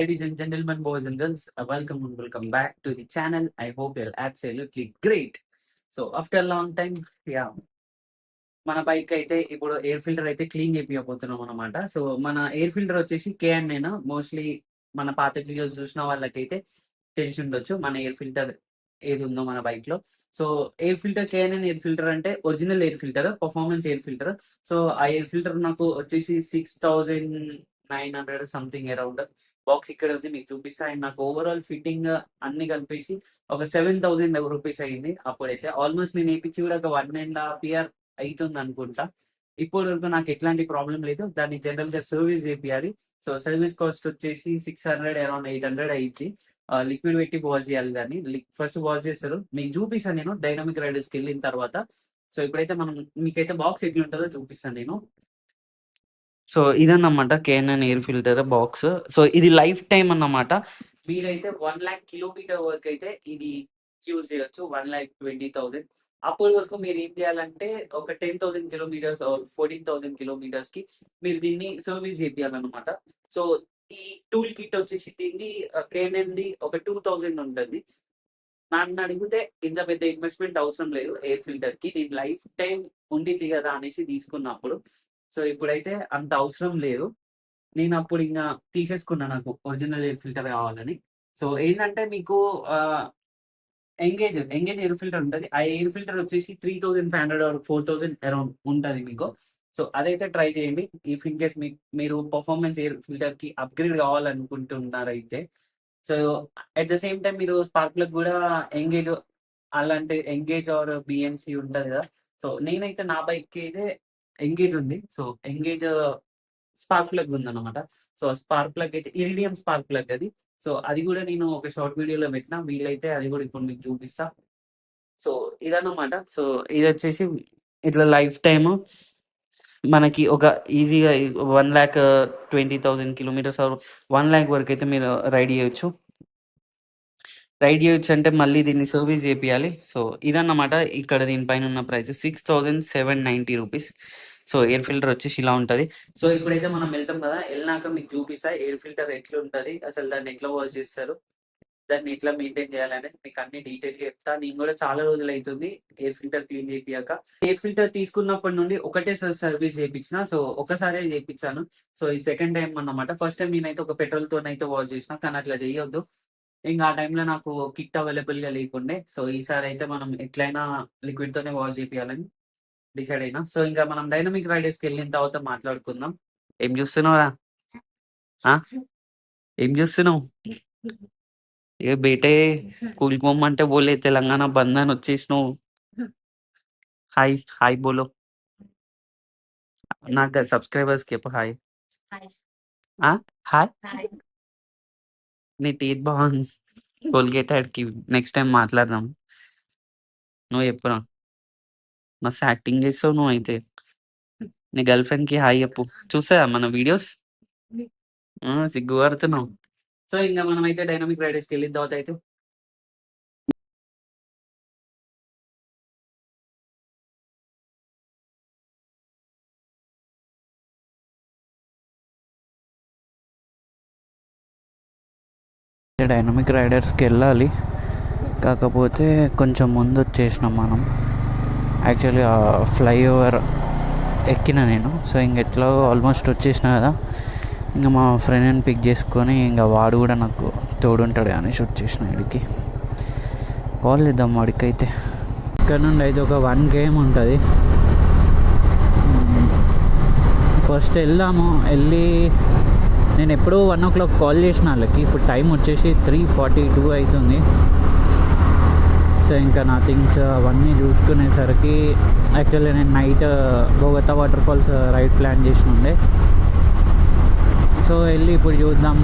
Ladies and gentlemen, boys and girls, welcome back to the channel. I hope you're absolutely great. So after a long time, yeah, మన bike అయితే ఇప్పుడు air filter అయితే clean చేపియబోతున్నాం అనమాట. So మన air filter వచ్చేసి KN mostly మన పాత videos చూసిన వాళ్ళకైతే తెలిసి ఉండొచ్చు మన ఎయిర్ ఫిల్టర్ ఏది ఉందో మన బైక్ లో. So air filter KN air filter అంటే original air filter, performance air filter. So ఆ ఎయిర్ ఫిల్టర్ నాకు వచ్చేసి 6,900 సంథింగ్ అరౌండ్. బాక్స్ ఇక్కడ ఉంది, మీకు చూపిస్తా. అండ్ నాకు ఓవరాల్ ఫిట్టింగ్ అన్ని కలిపేసి ఒక 7,000 రూపీస్ అయింది. అప్పుడైతే ఆల్మోస్ట్ నేను వేయించి కూడా ఒక 1.5 year అవుతుంది అనుకుంటా. ఇప్పటి వరకు నాకు ఎట్లాంటి ప్రాబ్లం లేదు. దాన్ని జనరల్ గా సర్వీస్ చేపియాలి. సో సర్వీస్ కాస్ట్ వచ్చేసి 600 అరౌండ్ 800 అయింది. లిక్విడ్ పెట్టి వాష్ చేయాలి. దాన్ని ఫస్ట్ వాష్ చేస్తారు, మీకు చూపిస్తాను నేను డైనమిక్ రైడర్స్కి వెళ్ళిన తర్వాత. సో ఇప్పుడైతే మనం మీకైతే బాక్స్ ఎట్లా ఉంటుందో చూపిస్తాను నేను. సో ఇదన్నమాట KN air filter box. So ఇది లైఫ్ టైం అన్నమాట. మీరైతే 1,00,000 కిలోమీటర్ వరకు అయితే ఇది యూజ్ చేయొచ్చు. 1,20,000 అప్పటి వరకు మీరు ఏం చేయాలంటే ఒక 10,000 కిలోమీటర్స్ 14,000 కిలోమీటర్స్ కి మీరు దీన్ని సర్వీస్ చేయాలన్నమాట. సో ఈ టూల్ కిట్ వచ్చేసి దీన్ని KN ఒక 2,000 ఉంటుంది. నన్ను అడిగితే ఇంత పెద్ద ఇన్వెస్ట్మెంట్ అవసరం లేదు ఎయిర్ ఫిల్టర్ కి. నేను లైఫ్ టైం ఉండిద్ది కదా అనేసి తీసుకున్నప్పుడు. సో ఇప్పుడైతే అంత అవసరం లేదు. నేను అప్పుడు ఇంకా తీసేసుకున్నా, నాకు ఒరిజినల్ ఎయిర్ ఫిల్టర్ కావాలని. సో ఏంటంటే మీకు ఎంగేజ్ ఎయిర్ ఫిల్టర్ ఉంటుంది. ఆ ఎయిర్ ఫిల్టర్ వచ్చేసి 3,500 ఆర్ 4,000 అరౌండ్ ఉంటుంది మీకు. సో అదైతే ట్రై చేయండి. ఇఫ్ ఇన్ కేస్ మీరు పర్ఫార్మెన్స్ ఎయిర్ ఫిల్టర్ కి అప్గ్రేడ్ కావాలనుకుంటున్నారైతే. So at the same time మీరు స్పార్క్ ప్లగ్ కూడా ఎంగేజ్ అలాంటి ఎంగేజ్ ఆర్ BNC ఉంటుంది కదా. సో నేనైతే నా బైక్ అయితే ఎంగేజ్ ఉంది. సో ఎంగేజ్ స్పార్క్ ప్లగ్ ఉందన్నమాట. సో స్పార్క్ ప్లగ్ అయితే ఇరిడియం స్పార్క్ ప్లగ్ అది. సో అది కూడా నేను ఒక షార్ట్ వీడియోలో పెట్టిన, వీలైతే అది కూడా ఇప్పుడు మీకు చూపిస్తా. సో ఇదన్నమాట. సో ఇది వచ్చేసి ఇట్లా లైఫ్ టైమ్ మనకి ఒక ఈజీగా 1,20,000 కిలోమీటర్స్ 1,00,000 వరకు అయితే మీరు రైడ్ చేయొచ్చు. అంటే మళ్ళీ దీన్ని సర్వీస్ చేపియాలి. సో ఇదన్నమాట. ఇక్కడ దీనిపైన ఉన్న price 6,790 rupees. So air filter వచ్చేసి ఇలా ఉంటుంది. సో ఇప్పుడైతే మనం వెళ్తాం కదా, వెళ్ళినాక మీకు చూపిస్తా ఎయిర్ ఫిల్టర్ ఎట్లా ఉంటుంది, అసలు దాన్ని ఎట్లా వాష్ చేస్తారు, దాన్ని ఎట్లా మెయింటైన్ చేయాలనేది మీకు అన్ని డీటెయిల్ గా చెప్తా. నేను కూడా చాలా రోజులు అవుతుంది ఎయిర్ ఫిల్టర్ క్లీన్ చేపియాక. ఎయిర్ ఫిల్టర్ తీసుకున్నప్పటి నుండి ఒకటే సర్వీస్ చేయించిన. సో ఒకసారి చేయించాను. సో ఈ సెకండ్ టైం అన్నమాట. ఫస్ట్ టైం నేనైతే ఒక పెట్రోల్ తోనైతే వాష్ చేసిన, కానీ అట్లా చేయొద్దు. ఇంకా ఆ టైంలో నాకు కిట్ అవైలబుల్ గా లేకుండే. సో ఈసారి అయితే మనం ఎట్లయినా లిక్విడ్ తోనే వాష్ చేయాలని డిసైడ్ అయినా. సో ఇంకా మనం డైనమిక్ రైడర్స్కి వెళ్ళిన తర్వాత మాట్లాడుకుందాం. ఏం చూస్తున్నావురా? ఏం చూస్తున్నావు? ఏ బేటే స్కూల్కి పోమంటే పోలే, తెలంగాణ బంద్ అని వచ్చేసినావు. హాయ్ హాయ్ బోలో. నాకు సబ్స్క్రైబర్స్ కి చెప్పు హాయ్. హాయ్. నీ టీత్ బాగుంది, కోల్గేట్ కి నెక్స్ట్ టైం మాట్లాడదాం. నువ్వు చెప్పురా, మస్తు యాక్టింగ్ చేస్తావు నువ్వు. అయితే నీ గర్ల్ ఫ్రెండ్ కి హాయ్ చెప్పు. చూసా మన వీడియోస్, సిగ్గు పడుతున్నావు. సో ఇంకా మనం అయితే డైనమిక్ రైడర్స్కి వెళ్ళిన తర్వాత అయితే డైనమిక్ రైడర్స్కి వెళ్ళాలి. కాకపోతే కొంచెం ముందు వచ్చేసినాం మనం. యాక్చువల్లీ ఫ్లైఓవర్ ఎక్కిన నేను. సో ఇంకెట్లా ఆల్మోస్ట్ వచ్చేసిన కదా, ఇంకా మా ఫ్రెండ్ని పిక్ చేసుకొని ఇంకా వాడు కూడా నాకు తోడుంటాడు అనేసి వచ్చేసిన ఇడికి. కాల్ చేద్దాం వాడికైతే. ఇక్కడ నుండి అయితే ఒక 1 km ఉంటుంది. ఫస్ట్ వెళ్దాము. వెళ్ళి నేను ఎప్పుడో 1 o'clock కాల్ చేసిన వాళ్ళకి. ఇప్పుడు టైం వచ్చేసి 3:42 అవుతుంది. సో ఇంకా నా థింగ్స్ అవన్నీ చూసుకునేసరికి యాక్చువల్లీ నేను night Bogatha water falls ride plan చేసి ఉండే. సో వెళ్ళి ఇప్పుడు చూద్దాం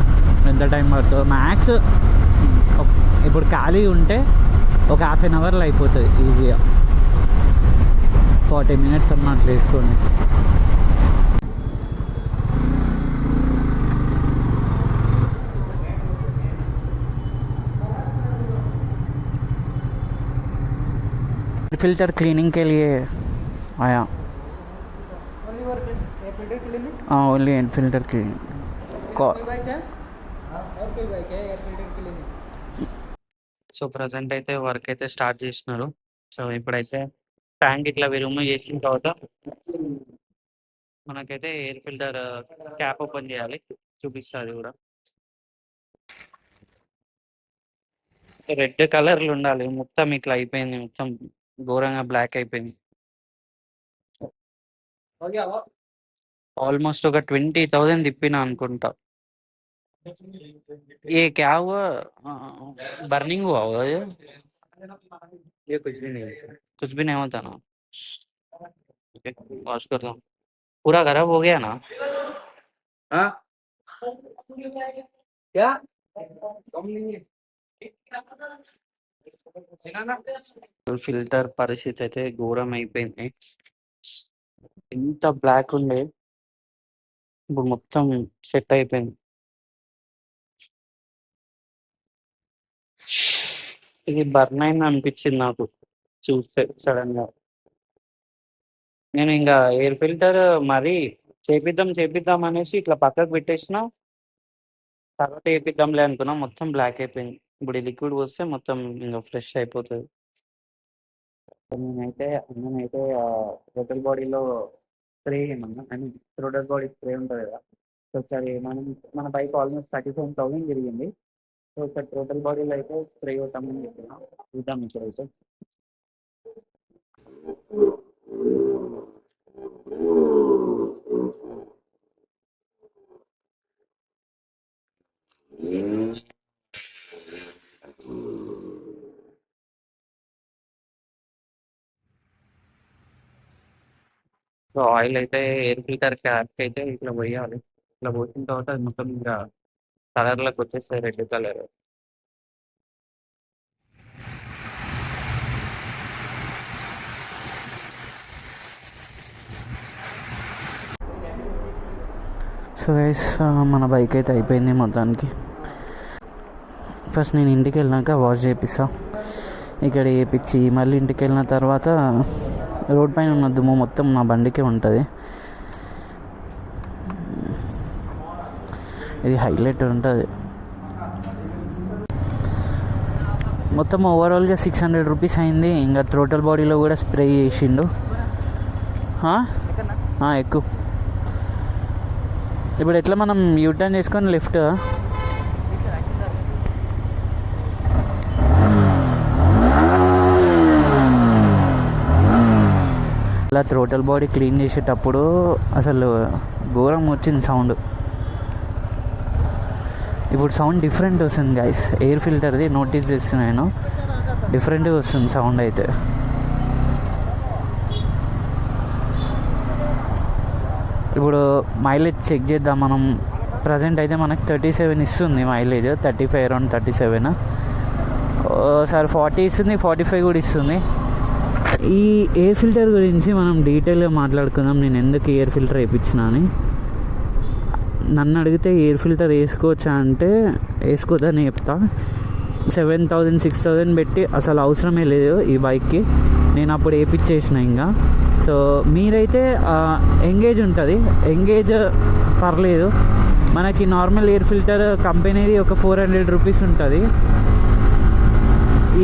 ఎంత టైం పడుతుందో. మ్యాక్స్ ఇప్పుడు ఖాళీ ఉంటే ఒక 1/2 hourలో అయిపోతుంది ఈజీగా. 40 minutes అన్నట్లు వేసుకోండి. फिल्टर क्लीनिंग के लिए आया। Only in filter cleaning. So present అయితే వర్క్ అయితే స్టార్ట్ చేసినారు. సో ఇప్పుడైతే ట్యాంక్ ఇట్లా రిమూవ్ చేసిన తర్వాత మనకైతే ఎయిర్ ఫిల్టర్ క్యాప్ ఓపెన్ చేయాలి. చూపిస్తుంది కూడా. రెడ్ కలర్లు ఉండాలి. మొత్తం ఇట్లా అయిపోయింది. మొత్తం ఘోరంగా బ్లాక్ అయిపోయింది. ఆల్మోస్ట్ ఒక 20,000 తిప్పినా అనుకుంటా. ये क्या हुआ? बर्निंग हुआ होगा ये? ये कुछ भी नहीं होता ना. ओके, वॉश करता हूँ. पूरा खराब हो गया ना? हाँ क्या ఫిల్టర్ పరిస్థితి అయితే ఘోరం అయిపోయింది. ఎంత బ్లాక్ ఉండే ఇప్పుడు మొత్తం సెట్ అయిపోయింది. ఇది బర్న్ అయింది అనిపించింది నాకు చూస్తే సడన్ గా. నేను ఇంకా ఎయిర్ ఫిల్టర్ మరీ చేపిద్దాం అనేసి ఇట్లా పక్కకు పెట్టేసిన. తర్వాత వేపిద్దాంలే అనుకున్నా. మొత్తం బ్లాక్ అయిపోయింది. ఇప్పుడు ఈ లిక్విడ్ పోస్తే మొత్తం ఇంకా ఫ్రెష్ అయిపోతుంది. నేనైతే టోటల్ బాడీలో స్ప్రే ఏమన్నా అని టోటల్ బాడీ స్ప్రే ఉంటుంది కదా. సో ఒకసారి మన బైక్ ఆల్మోస్ట్ 37,000 తిరిగింది. సో ఒకసారి టోటల్ బాడీలో అయితే స్ప్రే అవుతామని చెప్పిన. చూద్దాం ఇక్కడైతే. సో ఆయిల్ అయితే ఎయిర్ ఫిల్టర్ క్యాప్ అయితే ఇట్లా పోయాలి. ఇట్లా పోసిన తర్వాత అది మొత్తం ఇంకా కలర్లోకి వచ్చేస్తాయి. Red colour. సో గైస్ మన బైక్ అయితే అయిపోయింది మొత్తానికి. ఫస్ట్ నేను ఇంటికి వెళ్ళినాక వాష్ చేపిస్తా. ఇక్కడ వేయించి మళ్ళీ ఇంటికి వెళ్ళిన తర్వాత రోడ్ పైన ఉన్న దుమ్ము మొత్తం నా బండికే ఉంటుంది. ఇది హైలైట్ ఉంటుంది. మొత్తం ఓవరాల్గా 600 రూపీస్ అయింది. ఇంకా టోటల్ బాడీలో కూడా స్ప్రే చేసిండు. ఎక్కువ. ఇప్పుడు ఎట్లా మనం యూటర్న్ చేసుకొని లెఫ్ట్ ఇలా టోటల్ బాడీ క్లీన్ చేసేటప్పుడు అసలు ఘోరం వచ్చింది సౌండ్. ఇప్పుడు సౌండ్ డిఫరెంట్ వస్తుంది గైస్. ఎయిర్ ఫిల్టర్ది నోటీస్ చేస్తున్నాను, డిఫరెంట్గా వస్తుంది సౌండ్ అయితే. ఇప్పుడు మైలేజ్ చెక్ చేద్దాం మనం. ప్రజెంట్ అయితే మనకు 37 ఇస్తుంది మైలేజ్. 35 అరౌండ్ 37. సార్ 40 ఇస్తుంది, 45 కూడా ఇస్తుంది. ఈ ఎయిర్ ఫిల్టర్ గురించి మనం డీటెయిల్గా మాట్లాడుకుందాం. నేను ఎందుకు ఎయిర్ ఫిల్టర్ వేయించిన అని. నన్ను అడిగితే ఎయిర్ ఫిల్టర్ వేసుకోవచ్చా అంటే వేసుకోదని చెప్తా. 7,000 6,000 పెట్టి అసలు అవసరమే లేదు ఈ బైక్కి. నేను అప్పుడు వేయించేసిన ఇంకా. సో మీరైతే ఎంగేజ్ ఉంటుంది. ఎంగేజ్ పర్లేదు. మనకి నార్మల్ ఎయిర్ ఫిల్టర్ కంపెనీది ఒక 400 రూపీస్ ఉంటుంది.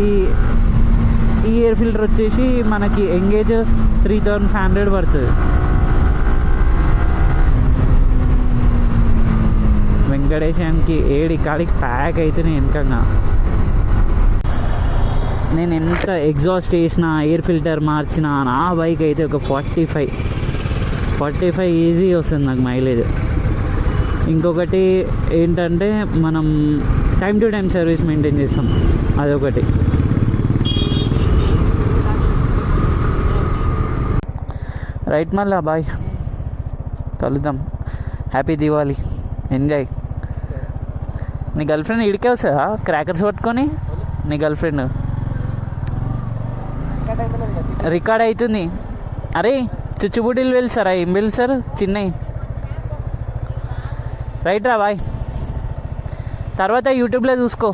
ఈ ఎయిర్ ఫిల్టర్ వచ్చేసి మనకి ఎంగేజ్ 3,500 పడుతుంది. వెంకటేశానికి ఏడి కాడికి ప్యాక్ అవుతున్నాయి వెనకంగా. నేను ఎంత ఎగ్జాస్ట్ చేసిన ఎయిర్ ఫిల్టర్ మార్చిన నా బైక్ అయితే ఒక 45 ఈజీ వస్తుంది నాకు మైలేజ్. ఇంకొకటి ఏంటంటే మనం time to time service maintain చేస్తాం, అదొకటి. రైట్ మళ్ళా బాయ్, కలుద్దాం. Happy Diwali, enjoy. నీ గర్ల్ ఫ్రెండ్ ఇడికే వస్తుందా క్రాకర్స్ పట్టుకొని? నీ గర్ల్ ఫ్రెండ్ రికార్డ్ అవుతుంది. అరే చుచ్చుబుడ్డీలు వెళ్తారా? ఏం వెళ్తారు చిన్నవి? రైట్ రా బాయ్, తర్వాత యూట్యూబ్లో చూసుకో.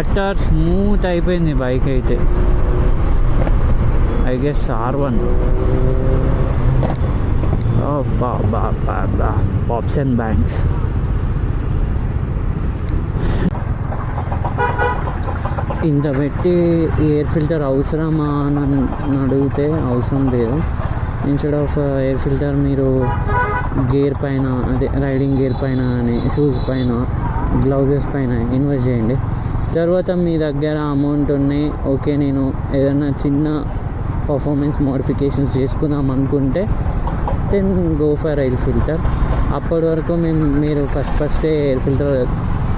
బటర్ స్మూత్ అయిపోయింది బైక్ అయితే. I guess R1. Pops and banks. ఇంత పెట్టి ఎయిర్ ఫిల్టర్ అవసరమా అని అడిగితే అవసరం లేదు. ఇన్స్టెడ్ ఆఫ్ ఎయిర్ ఫిల్టర్ మీరు గేర్ పైన, అదే రైడింగ్ గేర్ పైన అని, షూస్ పైన, గ్లౌజెస్ పైన ఇన్వెస్ట్ చేయండి. తర్వాత మీ దగ్గర అమౌంట్ ఉన్నాయి, ఓకే నేను ఏదైనా చిన్న పర్ఫార్మెన్స్ మోడిఫికేషన్స్ చేసుకుందాం అనుకుంటే then go for air filter. అప్పటి వరకు మీరు ఫస్టే ఎయిర్ ఫిల్టర్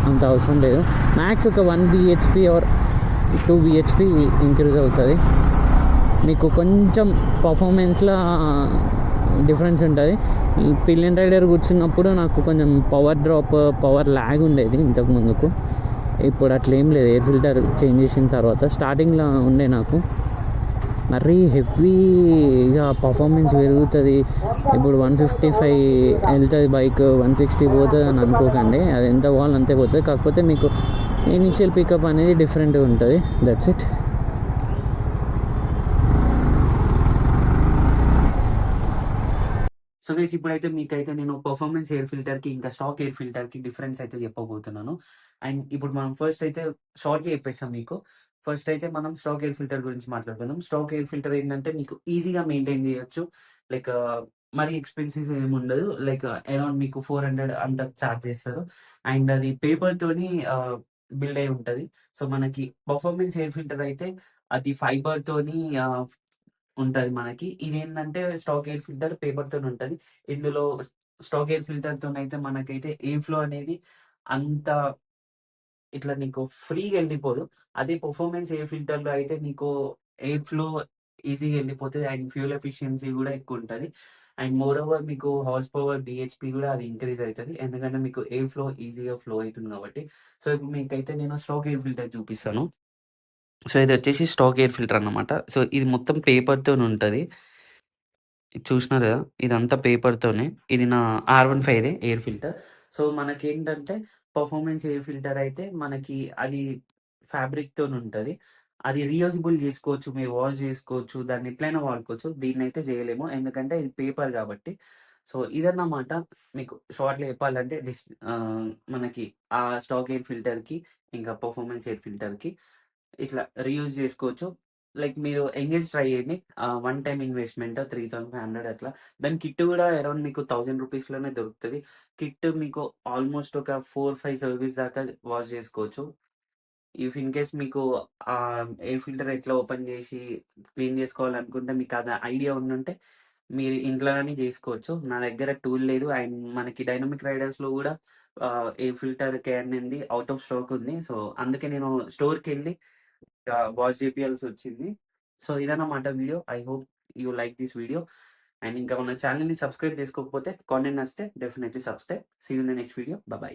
అంత అవసరం లేదు. మ్యాక్స్ ఒక 1 bhp ఆర్ 2 bhp ఇంక్రీజ్ అవుతుంది. మీకు కొంచెం పర్ఫార్మెన్స్లో డిఫరెన్స్ ఉంటుంది. పిలియన్ రైడర్ కూర్చున్నప్పుడు నాకు కొంచెం పవర్ డ్రాప్, పవర్ ల్యాగ్ ఉండేది ఇంతకు ముందుకు. ఇప్పుడు అట్లా ఏం లేదు. ఎయిర్ ఫిల్టర్ చేంజ్ చేసిన తర్వాత స్టార్టింగ్లో ఉండే నాకు మరీ హెవీగా పర్ఫార్మెన్స్ పెరుగుతుంది. ఇప్పుడు 155 వెళ్తుంది బైక్, 160 పోతుంది అని అనుకోకండి. అది ఎంత పోవాలి అంతే పోతుంది. కాకపోతే మీకు ఇనిషియల్ పికప్ అనేది డిఫరెంట్గా ఉంటుంది. That's it. సో గైస్, ఇప్పుడైతే మీకైతే నేను పర్ఫార్మెన్స్ ఎయిర్ ఫిల్టర్కి ఇంకా స్టాక్ ఎయిర్ ఫిల్టర్కి డిఫరెన్స్ అయితే చెప్పబోతున్నాను. అండ్ ఇప్పుడు మనం ఫస్ట్ అయితే షార్ట్గా చెప్పేస్తాం మీకు. ఫస్ట్ అయితే మనం స్టాక్ ఎయిర్ ఫిల్టర్ గురించి మాట్లాడుకుందాం. స్టాక్ ఎయిర్ ఫిల్టర్ ఏంటంటే మీకు ఈజీగా మెయింటైన్ చేయొచ్చు. లైక్ మరీ ఎక్స్పెన్సివ్ ఏమి ఉండదు. లైక్ అరౌండ్ మీకు 400 అంత ఛార్జ్ చేస్తారు. అండ్ అది పేపర్తోని బిల్డ్ అయి ఉంటుంది. సో మనకి పర్ఫార్మెన్స్ ఎయిర్ ఫిల్టర్ అయితే అది ఫైబర్తోని ఉంటది మనకి. ఇదేంటంటే స్టాక్ ఎయిర్ ఫిల్టర్ పేపర్‌తోని ఉంటది. ఇందులో స్టాక్ ఎయిర్ ఫిల్టర్‌తోనైతే మనకైతే ఎయిర్ ఫ్లో అనేది అంత ఇట్లా నీకు ఫ్రీగా ఎళ్ళిపోదు. అదే పర్ఫార్మెన్స్ ఎయిర్ ఫిల్టర్‌లో అయితే నీకు ఎయిర్ ఫ్లో ఈజీగా ఎళ్ళిపోతది. అండ్ ఫ్యూయల్ ఎఫిషియన్సీ గూడా ఎక్కువుంటది. అండ్ మోర్ ఓవర్ మీకు హార్స్ పవర్, బీహెచ్‌పీ గూడా అది ఇంక్రీజ్ అయితది. ఎందుకంటే మీకు ఎయిర్ ఫ్లో ఈజీగా ఫ్లో అయితుంది కాబట్టి. సో ఇప్పుడు మీకైతే నేను స్టాక్ ఎయిర్ ఫిల్టర్ చూపిస్తాను. సో ఇదొచ్చేసి స్టాక్ ఎయిర్ ఫిల్టర్ అన్నమాట. సో ఇది మొత్తం పేపర్‌తోనుంటది. ఇది చూసినారు గదా! ఇదంతా పేపర్‌తోనే. ఇది నా R15దే ఎయిర్ ఫిల్టర్. సో మనకేంటంటే పర్ఫార్మెన్స్ ఎయిర్ ఫిల్టర్ అయితే మనకి అది ఫ్యాబ్రిక్‌తోనుంటది. అది రీయూజబుల్ జేసుకోవచ్చు. మీరు వాష్ జేసుకోవచ్చు. దాన్ని ఎట్లైనా వాడుకోవచ్చు. దీన్నైతే జేయలేము. ఎందుకంటే ఇది పేపర్ గాబట్టి. సో ఇదన్నమాట. మీకు షార్ట్‌లో చెప్పాలంటే మనకి ఆ స్టాక్ ఎయిర్ ఫిల్టర్‌కి, ఇంకా పర్ఫార్మెన్స్ ఎయిర్ ఫిల్టర్‌కి ఇట్లా రీయూజ్ జేసుకోవచ్చు. లైక్ మీరు ఎంగేజ్ ట్రై చేయండి. వన్ టైమ్ ఇన్వెస్ట్‌మెంట్ 3500 అట్లా. దాని కిట్ గూడా అరౌండ్ మీకు 1000 రూపీస్‌లోనే దొరుకుతది. కిట్ మీకు ఆల్మోస్ట్ ఒక 4, 5 సర్వీస్ దాకా వాష్ జేసుకోవచ్చు. ఇఫ్ ఇన్ కేస్ మీకు ఎయిర్ ఫిల్టర్ ఎట్లా ఓపెన్ జేసి క్లీన్ జేసుకోవాలనుకుంటే మీకు అది ఐడియా ఉండుంటే మీరు ఇంట్లోనే జేసుకోవచ్చు. నా దగ్గర టూల్ లేదు. అండ్ మనకి డైనమిక్ రైడర్స్‌లో గూడా ఎయిర్ ఫిల్టర్ కేర్‌నింది ఔట్ ఆఫ్ స్టాక్ ఉంది. సో అందుకే నేను స్టోర్‌కెళ్ళి వాచ్ చేపియాల్సొచ్చింది. సో ఇదన్నమాట video. I hope you like this video. And ఇంకా మన ఛానెల్‌ని సబ్స్క్రైబ్ చేసుకోకపోతే, కంటెంట్ నచ్చితే definitely subscribe. See you in the next video. By.